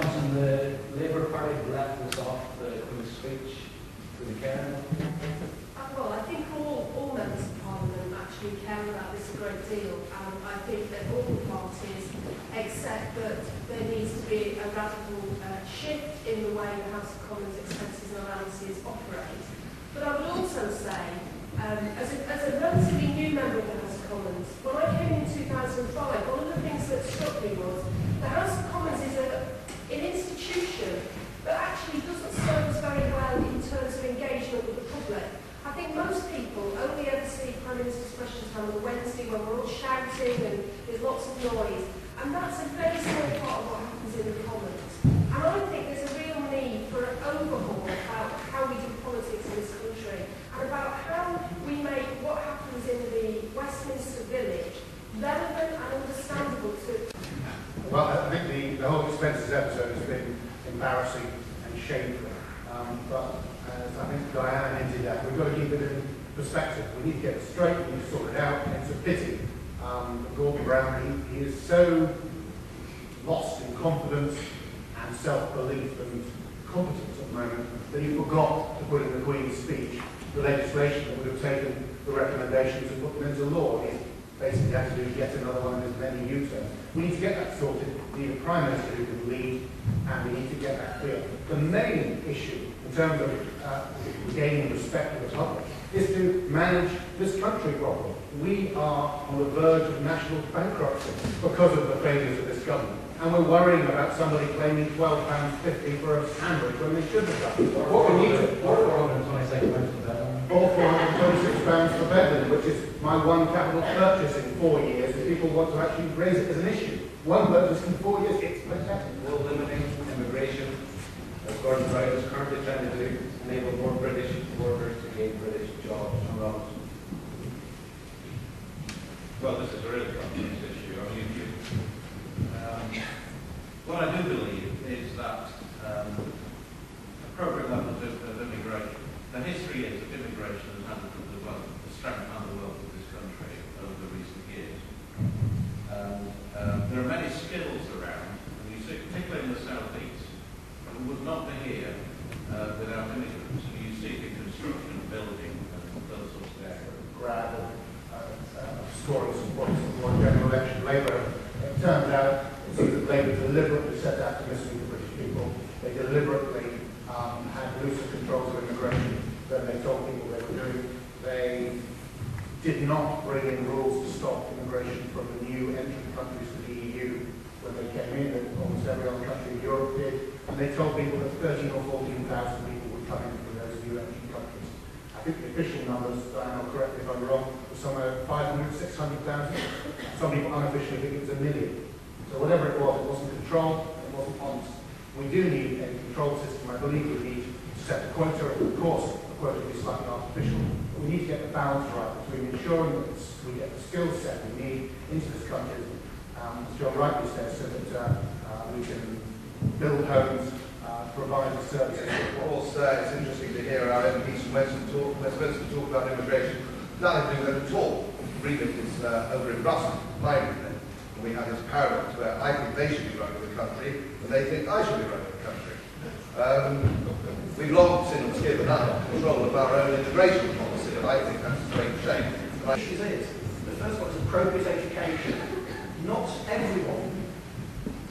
Johnson, the Labour Party left us off from the speech to the Cairn. Well, I think all members of Parliament actually care about this a great deal. I think that all the parties accept that there needs to be a radical shift in the way the House of Commons expenses and allowances operate. But I would also say, as a relatively new member of the House of Commons, when I came in 2005, one of the things that struck me was the House of Commons is an institution that actually doesn't serve us very well in terms of engagement with the public. I think most people only ever see Prime Minister's Question Time on a Wednesday when we're all shouting and there's lots of noise. And that's a very small part of what happens in the Commons. And I think there's a real need for an overhaul about how we do politics in this country and about how we make what happens in the Westminster Village relevant and understandable to... Well, I think the whole expenses episode has been embarrassing and shameful. But as I think Diana hinted at, we've got to keep it in perspective. We need to get it straight, we need to sort it out, and it's a pity. Gordon Brown, he is so lost in confidence and self-belief and competence at the moment that he forgot to put in the Queen's speech the legislation that would have taken the recommendations and put them into law. He basically had to do yet another one of his many U-turns. We need to get that sorted. We need a Prime Minister who can lead, and we need to get that clear. The main issue in terms of gaining respect of the public is to manage this country properly. We are on the verge of national bankruptcy because of the failures of this government. And we're worrying about somebody claiming £12.50 for a sandwich when they shouldn't have done. What we need to... Or £426 for Bedlam, which is my one capital purchase in 4 years, if people want to actually raise it as an issue. One purchase in 4 years, it's fantastic. No limiting immigration, as Gordon Brown is currently trying to do, enable more British workers to gain British jobs and roles. Well, this is a really complex issue. I mean, what I do believe is that appropriate levels of immigration, the history is that immigration has handled the wealth, the strength and the wealth of this country over recent years. There are many skills around, and you see, particularly in the southeast, we would not be here without immigrants. And you see the construction, building, and those sorts of areas. Grab scoring some points in the general election. Labour, it turns out, it seems that Labour deliberately set out to mislead the British people. They deliberately had looser controls of immigration than they told people they were doing. They did not bring in rules to stop immigration from the new entrant countries to the EU when they came in, that almost every other country in Europe did. And they told people that 13,000 or 14,000 people would come in from those new entrant countries. I think the official numbers, Diana, correct me if I'm wrong, were somewhere 500,000, 600,000. Some people unofficially think it was 1 million. So whatever it wasn't controlled, it wasn't honest. We do need a control system. I believe we need to set a quota. Of course, the quota will be slightly artificial. But we need to get the balance right between ensuring that we get the skill set we need into this country, as John rightly says, so that we can build homes, provide the services. Also, it's interesting to hear our MPs from Westminster talk about immigration. Nothing to do with it at all. Remit is over in Brussels, my remit. And we have this paradox where I think they should be running the country, and they think I should be running the country. We've long since given up control of our own immigration policy, and I think that's a great shame. The issue is, the first one is appropriate education. Not everyone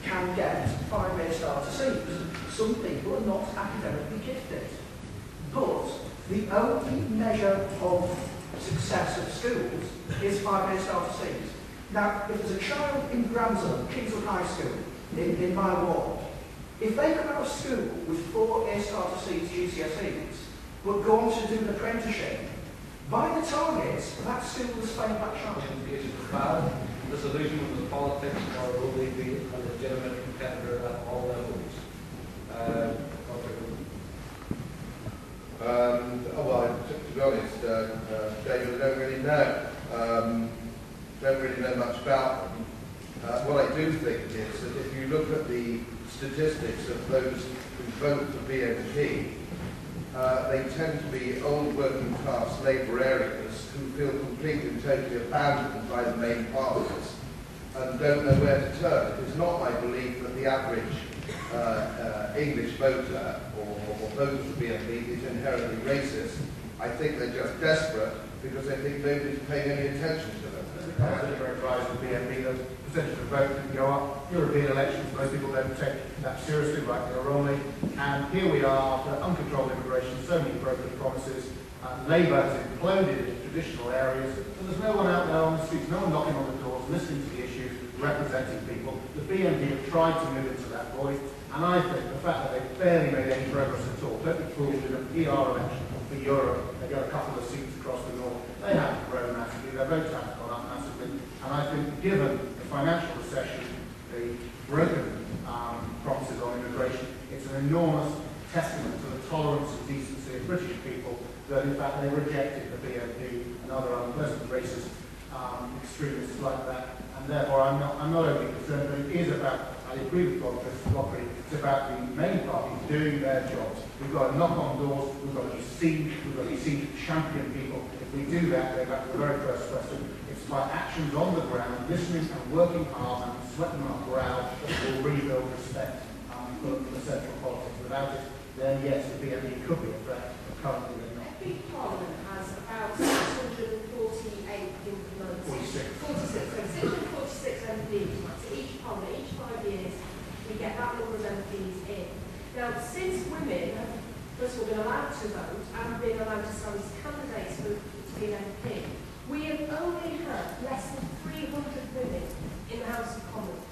can get 5-year starter seats. Some people are not academically gifted. But the only measure of success of schools is 5-year starter seats. Now, if there's a child in Grantham, Kingswood High School, in my ward, if they come out of school with 4-year starter seats GCSEs, but go on to do an apprenticeship, by the targets, that school will fail back sharp. The solution was politics, or will they be a legitimate competitor at all levels? Well, to be honest, David, I don't really know. Don't really know much about them. What I do think is that if you look at the statistics of those who vote for BNP, they tend to be old working class labour areas who feel completely and totally abandoned by the main parties and don't know where to turn. It is not my belief that the average English voter or voter for BNP is inherently racist. I think they're just desperate because they think nobody's paying any attention to them. Because of the rise of BNP, the percentage of vote can go up. European elections, most people don't take that seriously, rightly or wrongly. And here we are, after uncontrolled immigration, so many broken promises. Labour has imploded in traditional areas, and there's no one out there on the streets, no one knocking on the doors, listening to the issues, representing people. The BNP have tried to move into that void, and I think the fact that they've barely made any progress at all, don't be fooled with an PR election for Europe. They got a couple of seats across the north. They haven't grown massively, their votes haven't gone up massively, and I think given the financial recession, the broken promises on immigration, it's an enormous testament to the tolerance and decency of British people that in fact they rejected the BNP and other unpleasant racist extremists like that. And therefore I'm not only concerned, but it is about, I agree with Godfrey, it's about the main parties doing their jobs. We've got to knock on doors, we've got to be seen to champion people. If we do that, go back to the very first question, it's by actions on the ground, listening and working hard and sweating our brow that will rebuild respect for the central politics. Without it, then yes, the BNP could be a threat, but currently they're not. Every parliament has about 648 implemented. 646 MPs. So each parliament, each 5 years, we get that number of MPs in. Now, since women have first of all been allowed to vote and been allowed to stand as candidates to be an MP, we have only had less than 300 women in the House of Commons.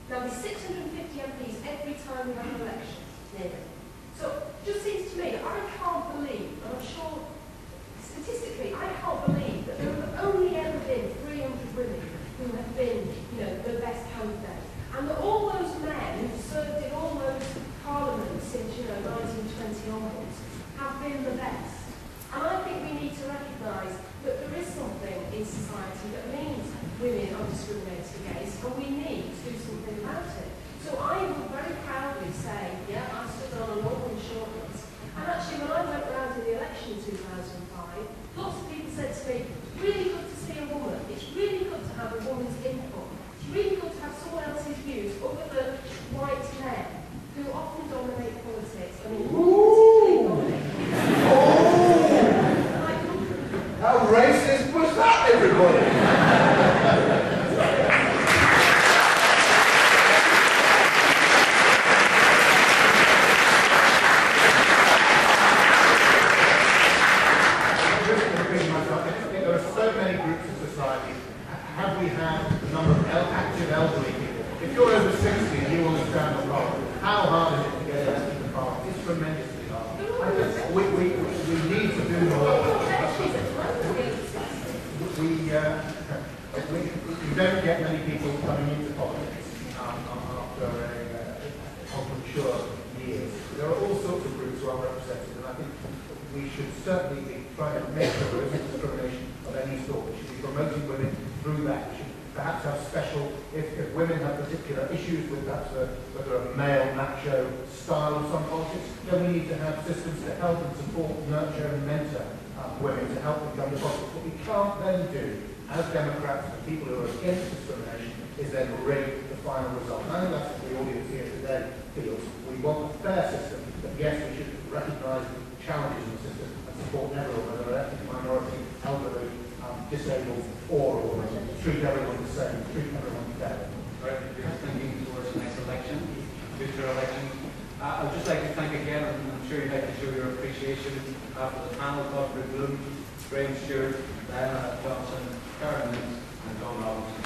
Now, there's 650 MPs every time we have an election, nearly. So, it just seems to me that I can't believe, and I'm sure statistically, I can't believe that there have only ever been 300 women who have been, the best candidates. And that all those men who've served in all those parliaments since, 1920 onwards, have been the best. And I think we need to recognise that there is something in society that means women are discriminated against, and we need to do something about it. So I would very proudly say, yeah, I stood on an awful shortlist. And actually, when I went round in the election in 2005, lots of people said to me, it's really good to see a woman. It's really good to have a woman's input. It's really good to have someone else's views other than white men who often dominate politics. I mean, particularly dominate politics. How racist was that, everybody? There are so many groups in society. Have we had the number of active elderly people? If you're over 60 and you understand the problem, how hard is it to get elected to Parliament? It's tremendously hard. We need to do more. We don't get many people coming into politics after mature years. There are all sorts of groups who are represented, and I think we should certainly be trying to make sure there isn't discrimination of any sort. We should be promoting women through that. We should perhaps have special, if women have particular issues with perhaps whether a male macho style of some politics, then we need to have systems to help and support, nurture and mentor women to help them come to politics. What we can't then do as Democrats and people who are against discrimination is then rig the final result. And I think that's what the audience here today feels. We want a fair system, but yes, we should recognise the challenges in the system and support everyone, whether they're ethnic minority, elderly, disabled, or treat everyone the same, treat everyone fair. Right, we're thinking towards the next election, future elections. I'd just like to thank again, and I'm sure you'd like to show your appreciation for the panel, Godfrey Bloom, Graham Stewart, Diana Johnson, Karen Lynch, and John Roberts.